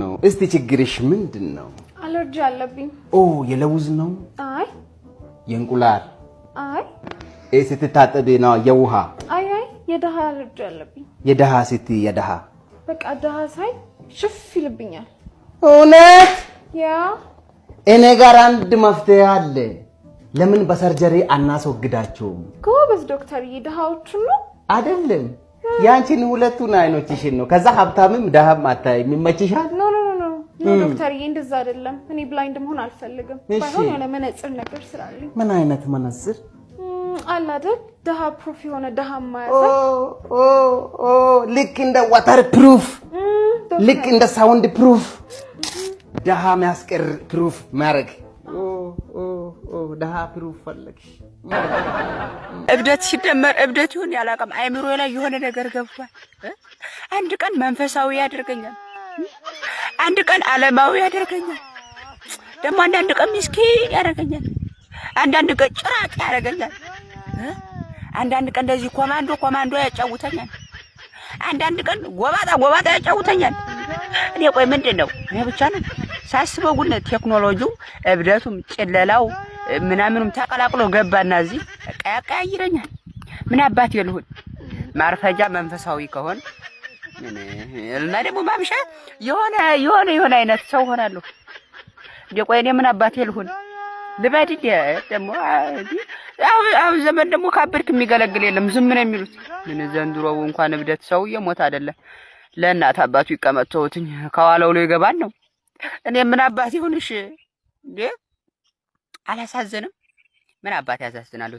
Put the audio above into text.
ነው እስቲ ችግርሽ ምንድነው አለርጂ አለብኝ ኦ የለውዝ ነው አይ የእንቁላል አይ ስትታጠቢ ነው የውሃ አይ የደሃ አለርጂ አለብኝ የደሃ ስቲ የደሃ በቃ ደሃ ሳይ ሽፍ ይልብኛል እውነት ያ እኔ ጋር አንድ መፍትሄ አለ ለምን በሰርጀሪ አናስወግዳቸውም ጎበዝ ዶክተር ይደሃዎቹ ነው አይደለም ያንቺን ሁለቱን አይኖችሽን ነው ከዛ ሀብታምም ደሃም አታይ የሚመችሻል ኖ ዶክተር እንደዛ አይደለም እኔ ብላይንድ መሆን አልፈልግም ባይሆን የሆነ መነጽር ነገር ስራልኝ ምን አይነት መነጽር አላደግ ደሃ ፕሩፍ የሆነ ደሃ ማያሳይ ልክ እንደ ዋተር ፕሩፍ ልክ እንደ ሳውንድ ፕሩፍ ደሃ ማስቀር ፕሩፍ ማረግ ደሃ ፕሩፍ ፈለግሽ እብደት ሲደመር እብደት ይሁን ያላቀም አይምሮ ላይ የሆነ ነገር ገብቷል አንድ ቀን መንፈሳዊ ያደርገኛል አንድ ቀን ዓለማዊ ያደርገኛል ደሞ አንድ ቀን ምስኪን ያደርገኛል አንድ ቀን ጭራቅ ያደርገኛል አንድ ቀን እንደዚህ ኮማንዶ ያጫውተኛል አንድ ቀን ጎባጣ ያጫውተኛል እኔ ቆይ ምንድነው እኔ ብቻ ነው ሳስበው ግን ቴክኖሎጂው እብደቱም ጭለላው ምናምኑም ተቀላቅሎ ገባና እዚህ ቀያቀያይረኛል ምን አባት ይልሁን ማርፈጃ መንፈሳዊ ከሆነ እና ደግሞ ማምሻ የሆነ አይነት ሰው ሆናለሁ ቆይ እኔ ምን አባት ይልሁን ልባድ ደግሞ አው ዘመን ደግሞ ካብርክ የሚገለግል የለም ዝም ነው የሚሉት ምን ዘንድሮው እንኳን እብደት ሰው የሞት አይደለም ለእናት አባቱ ይቀመጥተውትኝ ከዋለው ላይ ይገባል ነው እኔ ምን አባት ይሁንሽ እንዴ አላሳዘንም ምን አባት ያሳዝናል